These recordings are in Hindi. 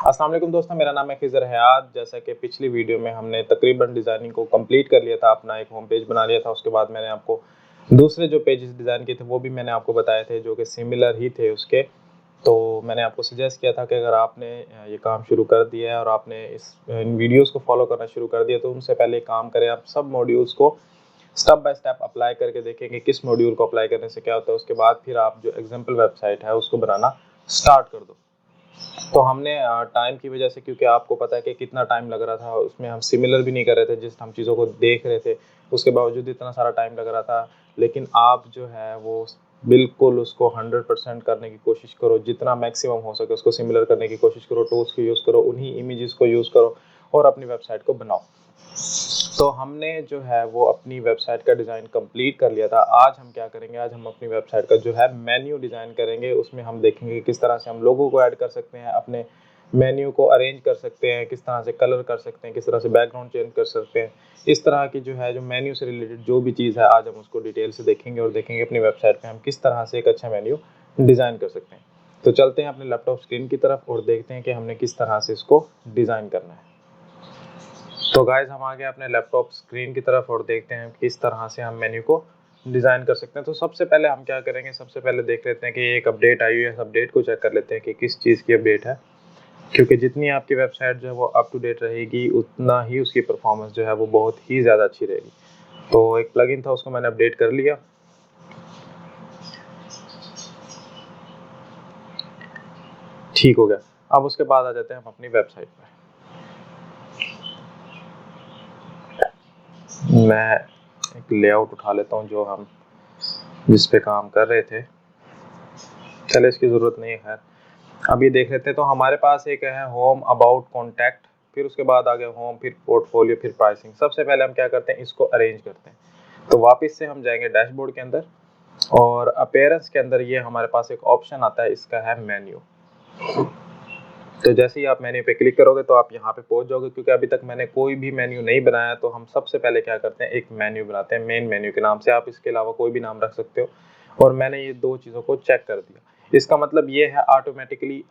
अस्सलाम वालेकुम दोस्तों, मेरा नाम है खिज़र हयात। जैसा कि पिछली वीडियो में हमने तकरीबन डिज़ाइनिंग को कंप्लीट कर लिया था, अपना एक होम पेज बना लिया था। उसके बाद मैंने आपको दूसरे जो पेजेस डिज़ाइन किए थे वो भी मैंने आपको बताए थे, जो कि सिमिलर ही थे उसके। तो मैंने आपको सजेस्ट किया था कि अगर आपने ये काम शुरू कर दिया है और आपने इन वीडियोज़ को फॉलो करना शुरू कर दिया, तो उनसे पहले एक काम करें, आप सब मॉड्यूल्स को स्टेप बाय स्टेप अप्लाई करके देखें कि किस मॉड्यूल को अप्लाई करने से क्या होता है। उसके बाद फिर आप जो एग्जाम्पल वेबसाइट है उसको बनाना स्टार्ट कर दो। तो हमने टाइम की वजह से, क्योंकि आपको पता है कि कितना टाइम लग रहा था, उसमें हम सिमिलर भी नहीं कर रहे थे, जिस हम चीज़ों को देख रहे थे उसके बावजूद इतना सारा टाइम लग रहा था। लेकिन आप जो है वो बिल्कुल उसको 100% करने की कोशिश करो, जितना मैक्सिमम हो सके उसको सिमिलर करने की कोशिश करो, टूल्स को यूज़ करो, उन्हीं इमेजेस को यूज़ करो और अपनी वेबसाइट को बनाओ। तो हमने जो है वो अपनी वेबसाइट का डिज़ाइन कंप्लीट कर लिया था। आज हम क्या करेंगे, आज हम अपनी वेबसाइट का जो है मेन्यू डिज़ाइन करेंगे। उसमें हम देखेंगे किस तरह से हम लोगों को ऐड कर सकते हैं, अपने मेन्यू को अरेंज कर सकते हैं, किस तरह से कलर कर सकते हैं, किस तरह से बैकग्राउंड चेंज कर सकते हैं। इस तरह की जो है जो मेन्यू से रिलेटेड जो भी चीज़ है, आज हम उसको डिटेल से देखेंगे और देखेंगे अपनी वेबसाइट पे हम किस तरह से एक अच्छा मेन्यू डिज़ाइन कर सकते हैं। तो चलते हैं अपने लैपटॉप स्क्रीन की तरफ और देखते हैं कि हमने किस तरह से इसको डिज़ाइन करना है। तो गाइस, हम आ गए अपने लैपटॉप स्क्रीन की तरफ और देखते हैं किस तरह से हम मेन्यू को डिज़ाइन कर सकते हैं। तो सबसे पहले हम क्या करेंगे, सबसे पहले देख लेते हैं कि एक अपडेट आई हुई है। अपडेट को चेक कर लेते हैं कि किस चीज़ की अपडेट है, क्योंकि जितनी आपकी वेबसाइट जो है वो अप टू डेट रहेगी, उतना ही उसकी परफॉर्मेंस जो है वो बहुत ही ज़्यादा अच्छी रहेगी। तो एक प्लगइन था, उसको मैंने अपडेट कर लिया। ठीक हो गया। अब उसके बाद आ जाते हैं हम अपनी वेबसाइट पर। मैं एक लेआउट उठा लेता हूँ जो हम जिस पे काम कर रहे थे। चले, इसकी ज़रूरत नहीं है। खैर, अब ये देख लेते हैं। तो हमारे पास एक है होम, अबाउट, कॉन्टैक्ट, फिर उसके बाद आ गया होम, फिर पोर्टफोलियो, फिर प्राइसिंग। सबसे पहले हम क्या करते हैं, इसको अरेंज करते हैं। तो वापस से हम जाएंगे डैशबोर्ड के अंदर और अपीयरेंस के अंदर ये हमारे पास एक ऑप्शन आता है, इसका है मेन्यू। तो जैसे ही आप मेन्यू पे क्लिक करोगे तो आप यहाँ पे पहुंच जाओगे। क्योंकि अभी तक मैंने कोई भी मेन्यू नहीं बनाया, तो हम सबसे पहले क्या करते हैं, एक मेन्यू बनाते हैं मेन मेन्यू के नाम से। आप इसके अलावा कोई भी नाम रख सकते हो। और मैंने ये दो चीज़ों को चेक कर दिया। इसका मतलब ये है automatically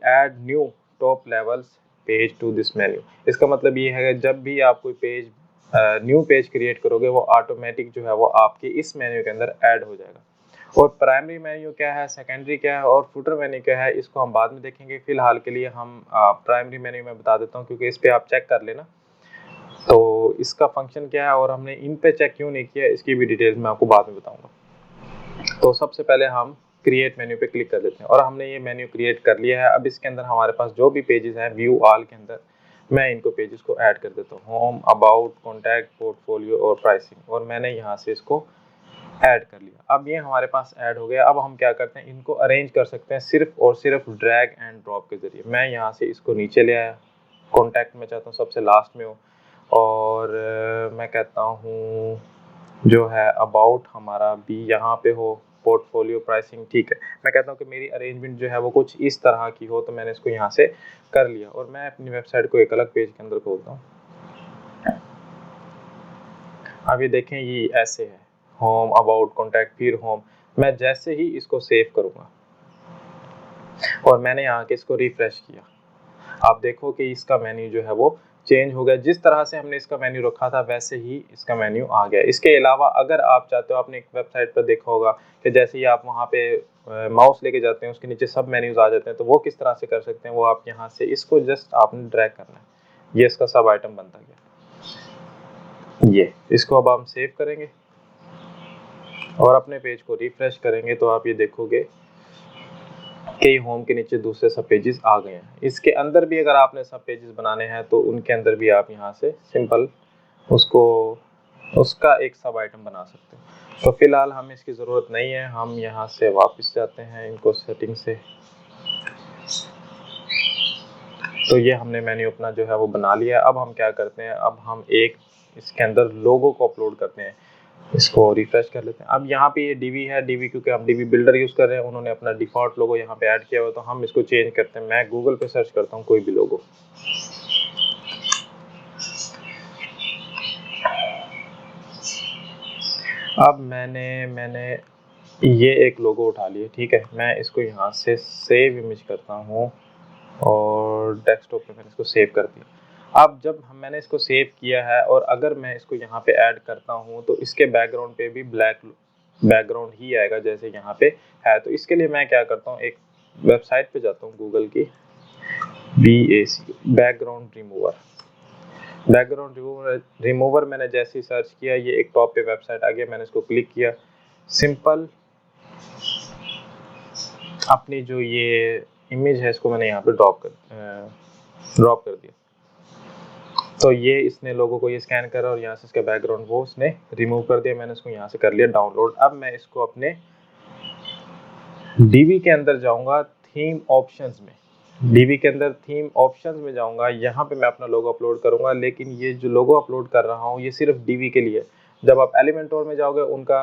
add new top levels page to this menu. इसका मतलब ये है कि जब भी आप कोई पेज न्यू पेज क्रिएट करोगे, वो ऑटोमेटिक जो है वो आपके इस मेन्यू के अंदर ऐड हो जाएगा। और प्राइमरी मेन्यू क्या है, सेकेंडरी क्या है और फुटर मेन्यू क्या है, इसको हम बाद में देखेंगे। फिलहाल के लिए हम प्राइमरी मेन्यू में बता देता हूँ, क्योंकि इस पे आप चेक कर लेना। तो इसका फंक्शन क्या है और हमने इन पे चेक क्यों नहीं किया, इसकी भी डिटेल्स मैं आपको बाद में बताऊंगा। तो सबसे पहले हम क्रिएट मेन्यू पे क्लिक कर देते हैं और हमने ये मेन्यू क्रिएट कर लिया है। अब इसके अंदर हमारे पास जो भी पेजेस हैं, व्यू ऑल के अंदर मैं इनको पेजेस को ऐड कर देता हूँ। होम, अबाउट, कॉन्टैक्ट, पोर्टफोलियो और प्राइसिंग, और मैंने यहाँ से इसको ऐड कर लिया। अब ये हमारे पास ऐड हो गया। अब हम क्या करते हैं, इनको अरेंज कर सकते हैं सिर्फ और सिर्फ ड्रैग एंड ड्रॉप के जरिए। मैं यहाँ से इसको नीचे ले आया, कॉन्टैक्ट में चाहता हूँ सबसे लास्ट में हो, और मैं कहता हूँ जो है अबाउट हमारा भी यहाँ पे हो, पोर्टफोलियो, प्राइसिंग। ठीक है, मैं कहता हूँ कि मेरी अरेंजमेंट जो है वो कुछ इस तरह की हो। तो मैंने इसको यहाँ से कर लिया और मैं अपनी वेबसाइट को एक अलग पेज के अंदर खोलता हूँ। अब ये देखें, ये ऐसे है, होम, अबाउट, कॉन्टैक्ट, फिर होम। मैं जैसे ही इसको सेव करूँगा और मैंने यहाँ के इसको रिफ्रेश किया, आप देखो कि इसका मेन्यू जो है वो चेंज हो गया। जिस तरह से हमने इसका मेन्यू रखा था वैसे ही इसका मेन्यू आ गया। इसके अलावा अगर आप चाहते हो, आपने एक वेबसाइट पर देखा होगा कि जैसे ही आप वहाँ पे माउस लेके जाते हैं, उसके नीचे सब मेन्यूज आ जाते हैं। तो वो किस तरह से कर सकते हैं, वो आप यहाँ से इसको जस्ट आपने ड्रैग करना है, ये इसका सब आइटम बनता गया। ये इसको अब हम सेव करेंगे और अपने पेज को रिफ्रेश करेंगे तो आप ये देखोगे कि होम के नीचे दूसरे सब पेजेस आ गए हैं। इसके अंदर भी अगर आपने सब पेजेस बनाने हैं तो उनके अंदर भी आप यहाँ से सिंपल उसका एक सब आइटम बना सकते हैं। तो फिलहाल हमें इसकी ज़रूरत नहीं है। हम यहाँ से वापस जाते हैं इनको सेटिंग से। तो ये हमने मेन्यू अपना जो है वो बना लिया। अब हम क्या करते हैं, अब हम एक इसके अंदर लोगो को अपलोड करते हैं। इसको रिफ्रेश कर लेते हैं। अब यहाँ पे ये डीवी है, डीवी क्योंकि हम डीवी बिल्डर यूज़ कर रहे हैं, उन्होंने अपना डिफ़ॉल्ट लोगो यहाँ पे ऐड किया हुआ, तो हम इसको चेंज करते हैं। मैं गूगल पे सर्च करता हूँ कोई भी लोगो। अब मैंने ये एक लोगो उठा लिए, ठीक है। मैं इसको यहाँ से सेव इमेज करता हूँ और डेस्कटॉप पे मैंने इसको सेव कर दिया। अब जब मैंने इसको सेव किया है और अगर मैं इसको यहाँ पे ऐड करता हूँ तो इसके बैकग्राउंड पे भी ब्लैक बैकग्राउंड ही आएगा जैसे यहाँ पे है। तो इसके लिए मैं क्या करता हूँ, एक वेबसाइट पे जाता हूँ गूगल की, BAC background remover. Background remover मैंने जैसे ही सर्च किया, ये एक टॉप पे वेबसाइट आ गया, मैंने इसको क्लिक किया, सिंपल अपनी जो ये इमेज है इसको मैंने यहाँ पे ड्रॉप कर दिया। तो ये इसने लोगों को ये स्कैन करा और यहाँ से इसका बैकग्राउंड वो उसने रिमूव कर दिया। मैंने इसको यहाँ से कर लिया डाउनलोड। अब मैं इसको अपने डीवी के अंदर जाऊंगा, थीम ऑप्शंस में, डीवी के अंदर थीम ऑप्शंस में जाऊंगा, यहाँ पे मैं अपना लोगो अपलोड करूंगा। लेकिन ये जो लोगो अपलोड कर रहा हूँ ये सिर्फ डीवी के लिए। जब आप एलिमेंटोर में जाओगे उनका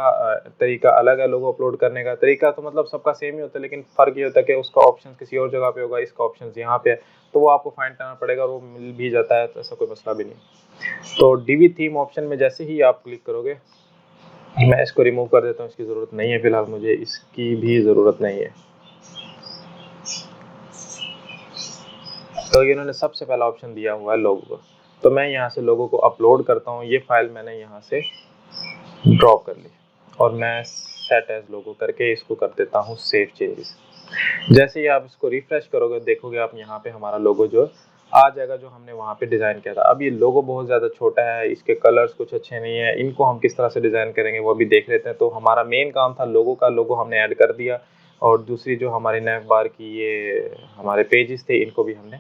तरीका अलग है, लोगो अपलोड करने का तरीका तो मतलब सबका सेम ही होता है, लेकिन फर्क ये होता है कि उसका ऑप्शन किसी और जगह पे होगा, इसका ऑप्शन यहाँ पे है, तो वो आपको फाइंड करना पड़ेगा और वो मिल भी जाता है, तो ऐसा कोई मसला भी नहीं। तो डीवी थीम ऑप्शन में जैसे ही आप क्लिक करोगे, मैं इसको रिमूव कर देता हूँ, इसकी ज़रूरत नहीं है फिलहाल, मुझे इसकी भी ज़रूरत नहीं है। तो इन्होंने सबसे पहला ऑप्शन दिया हुआ है लोगो का, तो मैं यहाँ से लोगो को अपलोड करता हूँ। ये फाइल मैंने यहाँ से ड्रॉप कर ली और मैं सेट एज लोगो करके इसको कर देता हूँ सेव चेंजेस। जैसे ही आप इसको रिफ्रेश करोगे देखोगे आप यहाँ पे हमारा लोगो जो आ जाएगा, जो हमने वहाँ पे डिज़ाइन किया था। अब ये लोगो बहुत ज़्यादा छोटा है, इसके कलर्स कुछ अच्छे नहीं है, इनको हम किस तरह से डिज़ाइन करेंगे वो भी देख लेते हैं। तो हमारा मेन काम था लोगो का, लोगो हमने ऐड कर दिया और दूसरी जो हमारी नैव बार की ये हमारे पेजेस थे इनको भी हमने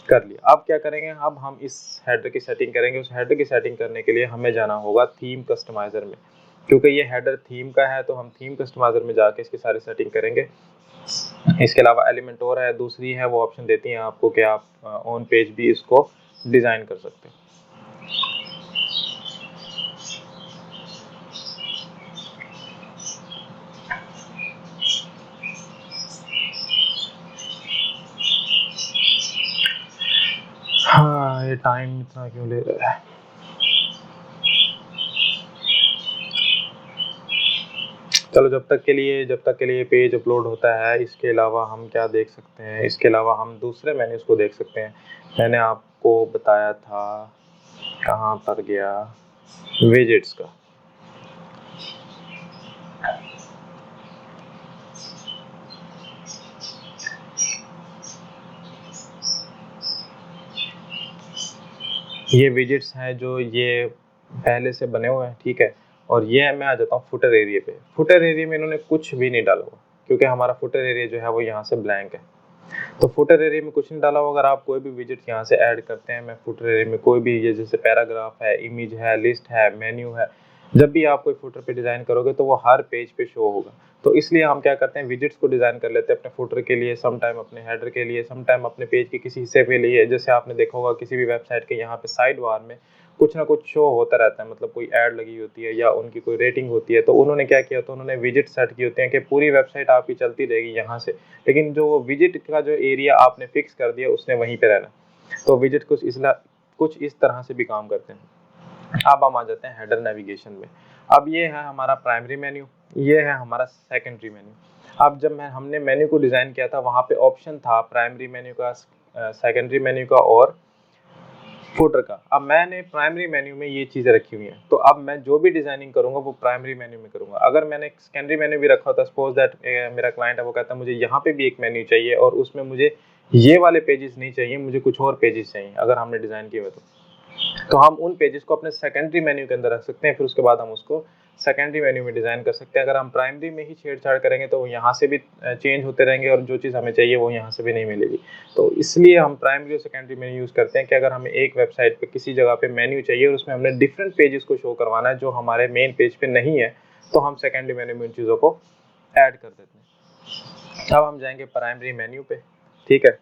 कर लिया। अब क्या करेंगे, अब हम इस हेडर की सेटिंग करेंगे। उस हेडर की सेटिंग करने के लिए हमें जाना होगा थीम कस्टमाइजर में, क्योंकि ये हेडर थीम का है तो हम थीम कस्टमाइजर में जाके इसकी सारी सेटिंग करेंगे। इसके अलावा एलिमेंटोर है, दूसरी है, वो ऑप्शन देती हैं आपको कि आप ऑन पेज भी इसको डिज़ाइन कर सकते हैं। हाँ, ये टाइम इतना क्यों ले रहा है। चलो जब तक के लिए पेज अपलोड होता है, इसके अलावा हम क्या देख सकते हैं, इसके अलावा हम दूसरे मेन्यूज़ को देख सकते हैं। मैंने आपको बताया था, कहाँ पर गया, विजेट्स का। ये विजेट्स हैं जो ये पहले से बने हुए हैं, ठीक है। और ये मैं आ जाता हूँ फुटर एरिया पे। फुटर एरिया में इन्होंने कुछ भी नहीं डाला हुआ, क्योंकि हमारा फुटर एरिया जो है वो यहाँ से ब्लैंक है। तो फुटर एरिया में कुछ नहीं डाला हुआ। अगर आप कोई भी विजेट यहाँ से ऐड करते हैं, मैं फुटर एरिया में कोई भी, ये जैसे पैराग्राफ है, इमेज है, लिस्ट है, मेन्यू है, जब भी आप कोई फुटर पे डिज़ाइन करोगे तो वो हर पेज पे शो होगा। तो इसलिए हम क्या करते हैं, विजेट्स को डिज़ाइन कर लेते हैं अपने फुटर के लिए, सम टाइम अपने हेडर के लिए, सम टाइम अपने पेज के किसी हिस्से के लिए। जैसे आपने देखा होगा किसी भी वेबसाइट के यहाँ पे साइड बार में कुछ ना कुछ शो होता रहता है, मतलब कोई ऐड लगी होती है या उनकी कोई रेटिंग होती है। तो उन्होंने क्या किया, तो उन्होंने विजेट सेट किए होते हैं कि पूरी वेबसाइट आपकी चलती रहेगी यहाँ से, लेकिन जो विजेट का जो एरिया आपने फिक्स कर दिया उसने वहीं पे रहना। तो विजेट कुछ इस तरह से भी काम करते हैं। अब हम आ जाते हैं हेडर नेविगेशन में। अब ये है हमारा प्राइमरी मेन्यू, ये है हमारा सेकेंडरी मेन्यू। अब जब हमने मेन्यू को डिज़ाइन किया था, वहाँ पे ऑप्शन था प्राइमरी मेन्यू का, सेकेंडरी मेन्यू का और फुटर का। अब मैंने प्राइमरी मेन्यू में ये चीज़ें रखी हुई हैं, तो अब मैं जो भी डिज़ाइनिंग करूँगा वो प्राइमरी मेन्यू में करूँगा। अगर मैंने सेकेंडरी मेन्यू भी रखा होता, सपोज दैट मेरा क्लाइंट है, वो कहता है मुझे यहाँ पे भी एक मेन्यू चाहिए और उसमें मुझे ये वाले पेजेस नहीं चाहिए, मुझे कुछ और पेजेस चाहिए, अगर हमने डिज़ाइन किए हुए तो हम उन पेजेस को अपने सेकेंडरी मेन्यू के अंदर रख सकते हैं, फिर उसके बाद हम उसको सेकेंडरी मेन्यू में डिज़ाइन कर सकते हैं। अगर हम प्राइमरी में ही छेड़छाड़ करेंगे तो यहाँ से भी चेंज होते रहेंगे और जो चीज़ हमें चाहिए वो यहाँ से भी नहीं मिलेगी। तो इसलिए हम प्राइमरी और सेकेंडरी मेन्यू यूज़ करते हैं कि अगर हमें एक वेबसाइट पे किसी जगह पे मेन्यू चाहिए और उसमें हमने डिफरेंट पेजेस को शो करवाना है जो हमारे मेन पेज पे नहीं है, तो हम सेकेंडरी मेन्यू में उन चीज़ों को ऐड कर देते हैं। अब हम जाएंगे प्राइमरी मेन्यू पे, ठीक है।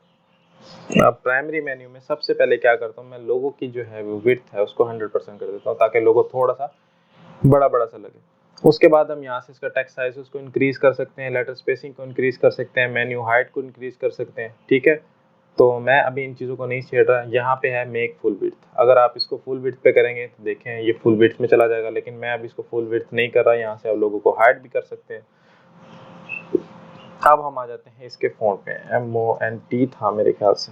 अब प्राइमरी मेन्यू में सबसे पहले क्या करता हूँ, मैं लोगो की जो है वो विड्थ है उसको 100% कर देता हूँ, ताकि लोगो थोड़ा सा बड़ा बड़ा सा लगे। उसके बाद हम यहाँ से इसका टेक्स्ट साइज उसको इंक्रीज कर सकते हैं, लेटर स्पेसिंग को इंक्रीज कर सकते हैं, मेन्यू हाइट को इंक्रीज कर सकते हैं, ठीक है। तो मैं अभी इन चीज़ों को नहीं छेड़ रहा। यहाँ पे है मेक फुल विड्थ, अगर आप इसको फुल विड्थ पे करेंगे तो देखें ये फुल विड्थ में चला जाएगा, लेकिन मैं अभी इसको फुल विड्थ नहीं कर रहा। यहाँ से आप लोगों को हाइड भी कर सकते हैं। अब हम आ जाते हैं इसके फ़ॉन्ट पे, MONT था मेरे ख्याल से।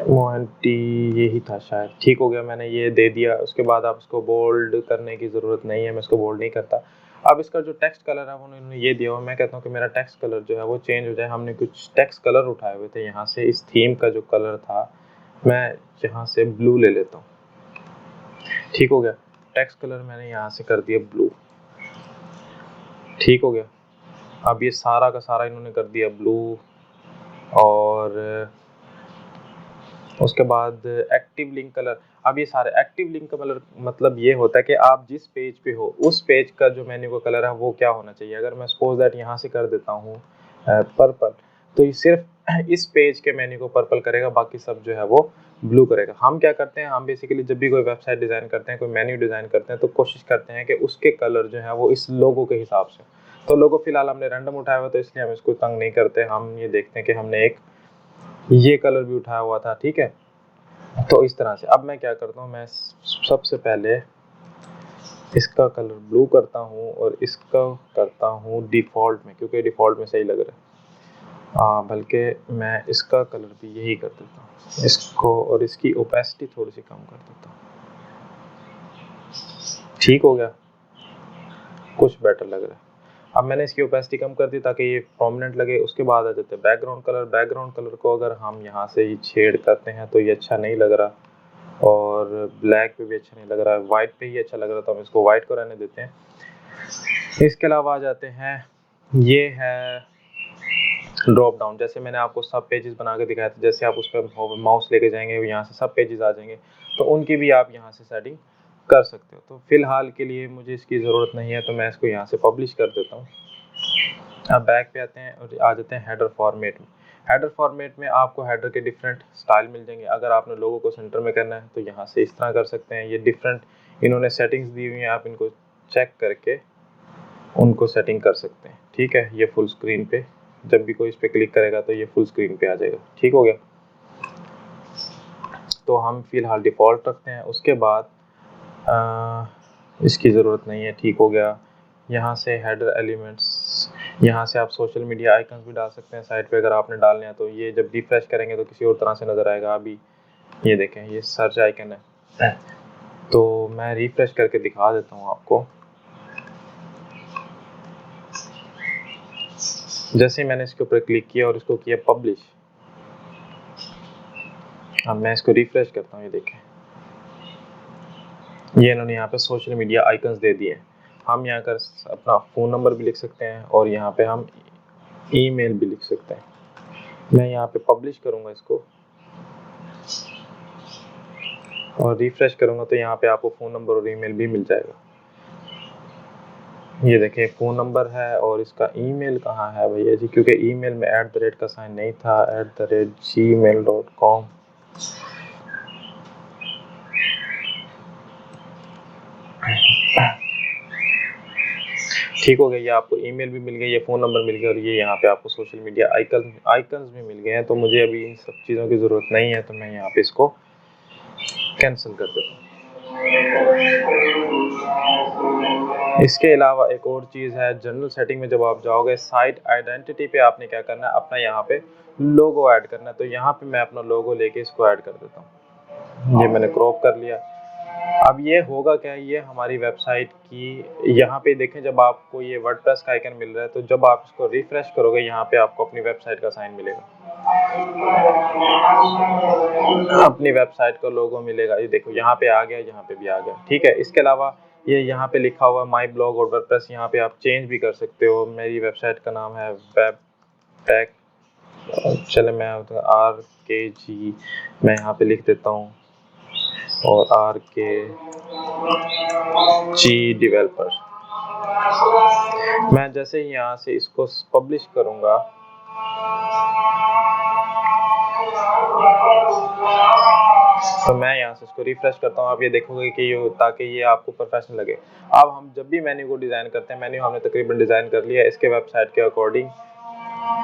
MONT यही था शायद। ठीक हो गया, मैंने ये दे दिया। उसके बाद आप इसको बोल्ड करने की ज़रूरत नहीं है, मैं इसको बोल्ड नहीं करता। अब इसका जो टेक्स्ट कलर है उन्होंने ये दिया हुआ, मैं कहता हूँ कि मेरा टेक्स्ट कलर जो है वो चेंज हो जाए। हमने कुछ टेक्स्ट कलर उठाए हुए थे यहाँ से, इस थीम का जो कलर था, मैं यहाँ से ब्लू ले लेता हूँ। ठीक हो गया, टेक्स्ट कलर मैंने यहाँ से कर दिया ब्लू। ठीक हो गया, अब ये सारा का सारा इन्होंने कर दिया ब्लू। और उसके बाद एक्टिव लिंक कलर। अब ये सारे एक्टिव लिंक का कलर मतलब ये होता है कि आप जिस पेज पे हो उस पेज का जो मेन्यू का कलर है वो क्या होना चाहिए। अगर मैं सपोज दैट यहाँ से कर देता हूँ पर्पल, तो ये सिर्फ इस पेज के मेन्यू को पर्पल करेगा, बाकी सब जो है वो ब्लू करेगा। हम क्या करते हैं, हम बेसिकली जब भी कोई वेबसाइट डिज़ाइन करते हैं, कोई मेन्यू डिज़ाइन करते हैं, तो कोशिश करते हैं कि उसके कलर जो है वो इस लोगो के हिसाब से। तो लोगो फिलहाल हमने रैंडम उठाया हुआ, तो इसलिए हम इसको तंग नहीं करते। हम ये देखते हैं कि हमने एक ये कलर भी उठाया हुआ था। ठीक है, तो इस तरह से अब मैं क्या करता हूँ, मैं सबसे पहले इसका कलर ब्लू करता हूँ और इसका करता हूँ डिफ़ॉल्ट में, क्योंकि डिफ़ॉल्ट में सही लग रहा है। बल्कि मैं इसका कलर भी यही कर देता हूँ, इसको, और इसकी ओपेसिटी थोड़ी सी कम कर देता हूँ। ठीक हो गया, कुछ बेटर लग रहा है। अब मैंने इसकी ओपेसिटी कम कर दी ताकि ये प्रोमिनेंट लगे। उसके बाद आ जाते हैं बैकग्राउंड कलर। बैकग्राउंड कलर को अगर हम यहाँ से ही शेड करते हैं तो ये अच्छा नहीं लग रहा, और ब्लैक पे भी अच्छा नहीं लग रहा है, वाइट पे ही अच्छा लग रहा, तो हम इसको वाइट को रहने देते हैं। इसके अलावा आ जाते हैं, ये है ड्रॉप डाउन। जैसे मैंने आपको सब पेजेस बना के दिखाया था, जैसे आप उस पर माउस लेके जाएंगे यहाँ से सब पेजेस आ जाएंगे, तो उनकी भी आप यहाँ से सेटिंग कर सकते हो। तो फिलहाल के लिए मुझे इसकी ज़रूरत नहीं है, तो मैं इसको यहाँ से पब्लिश कर देता हूँ। अब बैक पे आते हैं और आ जाते हैं हेडर फॉर्मेट में। हेडर फॉर्मेट में आपको हेडर के डिफरेंट स्टाइल मिल जाएंगे। अगर आपने लोगों को सेंटर में करना है तो यहाँ से इस तरह कर सकते हैं। ये डिफरेंट इन्होंने सेटिंग्स दी हुई हैं, आप इनको चेक करके उनको सेटिंग कर सकते हैं। ठीक है, ये फुल स्क्रीन पे जब भी कोई इस पर क्लिक करेगा तो ये फुल स्क्रीन पे आ जाएगा। ठीक हो गया, तो हम फिलहाल डिफ़ॉल्ट रखते हैं। उसके बाद इसकी ज़रूरत नहीं है। ठीक हो गया, यहाँ से हेडर एलिमेंट्स, यहाँ से आप सोशल मीडिया आइकन्स भी डाल सकते हैं साइट पे अगर आपने डालने हैं। तो ये जब रिफ्रेश करेंगे तो किसी और तरह से नज़र आएगा। अभी ये देखें, ये सर्च आइकन है, तो मैं रिफ्रेश करके दिखा देता हूँ आपको। जैसे मैंने इसके ऊपर क्लिक किया और इसको किया पब्लिश, अब मैं इसको रिफ्रेश करता हूँ। ये देखें, ये इन्होंने यहाँ पे सोशल मीडिया आइकन्स दे दिए। हम यहाँ कर अपना फ़ोन नंबर भी लिख सकते हैं और यहाँ पे हम ईमेल भी लिख सकते हैं। मैं यहाँ पे पब्लिश करूँगा इसको और रिफ्रेश करूँगा, तो यहाँ पे आपको फ़ोन नंबर और ईमेल भी मिल जाएगा। ये देखें, फ़ोन नंबर है और इसका ईमेल कहाँ है भैया जी, क्योंकि ईमेल में @ का साइन नहीं था, @gmail.com। ठीक हो गया, ये आपको ईमेल भी मिल गई, ये फ़ोन नंबर मिल गया, और ये यहाँ पे आपको सोशल मीडिया आइकन्स भी मिल गए हैं। तो मुझे अभी इन सब चीज़ों की ज़रूरत नहीं है, तो मैं यहाँ पे इसको कैंसिल कर देता हूँ। इसके अलावा एक और चीज़ है, जनरल सेटिंग में जब आप जाओगे, साइट आइडेंटिटी पे आपने क्या करना है, अपना यहाँ पे लोगो ऐड करना है। तो यहाँ पे मैं अपना लोगो लेके इसको ऐड कर देता हूँ। ये मैंने क्रॉप कर लिया। अब ये होगा क्या, ये हमारी वेबसाइट की, यहाँ पे देखें जब आपको ये वर्डप्रेस का आइकन मिल रहा है, तो जब आप इसको रिफ्रेश करोगे यहाँ पे आपको अपनी वेबसाइट का साइन मिलेगा, अपनी वेबसाइट का लोगो मिलेगा। ये देखो, यहाँ पे आ गया, यहाँ पे भी आ गया। ठीक है, इसके अलावा ये यहाँ पे लिखा हुआ माई ब्लॉग और वर्डप्रेस, यहाँ पे आप चेंज भी कर सकते हो। मेरी वेबसाइट का नाम है वेब टेक, चले मैं RKG मैं यहाँ पे लिख देता हूँ, और RKG डेवलपर। मैं जैसे ही यहाँ से इसको पब्लिश करूँगा, तो मैं यहाँ से इसको रिफ्रेश करता हूँ, आप ये देखोगे कि ये ताकि ये आपको प्रोफेशनल लगे। अब हम जब भी मेन्यू को डिज़ाइन करते हैं, मेन्यू हमने तकरीबन डिज़ाइन कर लिया है इसके वेबसाइट के अकॉर्डिंग।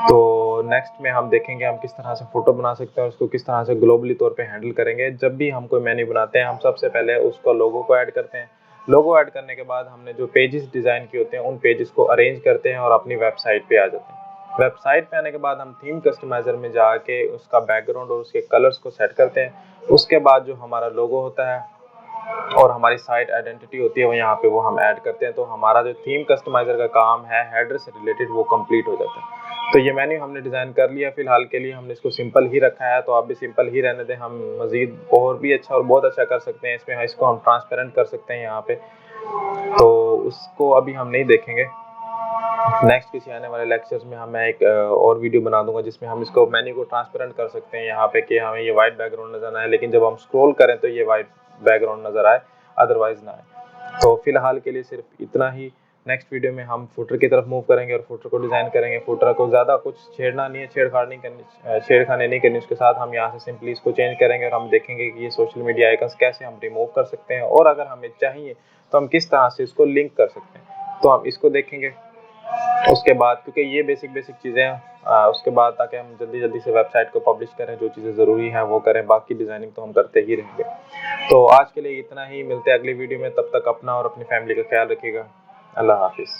तो नेक्स्ट में हम देखेंगे हम किस तरह से फ़ोटो बना सकते हैं और उसको किस तरह से ग्लोबली तौर पे हैंडल करेंगे। जब भी हम कोई मेन्यू बनाते हैं, हम सबसे पहले उसको लोगो को ऐड करते हैं। लोगो ऐड करने के बाद हमने जो पेजेस डिज़ाइन किए होते हैं, उन पेजेस को अरेंज करते हैं और अपनी वेबसाइट पे आ जाते हैं। वेबसाइट पे आने के बाद हम थीम कस्टमाइज़र में जाके उसका बैकग्राउंड और उसके कलर्स को सेट करते हैं। उसके बाद जो हमारा लोगो होता है और हमारी साइट आइडेंटिटी होती है वो यहाँ पे वो हम ऐड करते हैं। तो हमारा जो थीम कस्टमाइज़र का काम है हेडर से रिलेटेड वो कंप्लीट हो जाता है। तो ये मेन्यू हमने डिज़ाइन कर लिया, फ़िलहाल के लिए हमने इसको सिंपल ही रखा है, तो आप भी सिंपल ही रहने दें। हम मज़ीद और भी अच्छा और बहुत अच्छा कर सकते हैं इसमें, इसको हम ट्रांसपेरेंट कर सकते हैं यहाँ पे, तो उसको अभी हम नहीं देखेंगे। नेक्स्ट किसी आने वाले लेक्चर्स में मैं एक और वीडियो बना दूंगा जिसमें हम इसको मेन्यू को ट्रांसपेरेंट कर सकते हैं यहाँ पे कि हमें ये वाइट बैकग्राउंड नज़र ना आए, लेकिन जब हम स्क्रॉल करें तो ये वाइट बैकग्राउंड नज़र आए, अदरवाइज ना आए। तो फिलहाल के लिए सिर्फ इतना ही। नेक्स्ट वीडियो में हम फुटर की तरफ मूव करेंगे और फुटर को डिज़ाइन करेंगे। फुटर को ज़्यादा कुछ छेड़ना नहीं है, छेड़खानी नहीं करनी उसके साथ। हम यहाँ से सिंपली इसको चेंज करेंगे और हम देखेंगे कि ये सोशल मीडिया आइकन्स कैसे हम रिमूव कर सकते हैं, और अगर हमें चाहिए तो हम किस तरह से इसको लिंक कर सकते हैं, तो हम इसको देखेंगे। उसके बाद क्योंकि ये बेसिक चीज़ें हैं, उसके बाद ताकि हम जल्दी से वेबसाइट को पब्लिश करें, जो चीज़ें ज़रूरी हैं वो करें, बाकी डिज़ाइनिंग तो हम करते ही रहेंगे। तो आज के लिए इतना ही, मिलते हैं अगली वीडियो में, तब तक अपना और अपनी फैमिली का ख्याल रखिएगा। अल्लाह हाफिज़।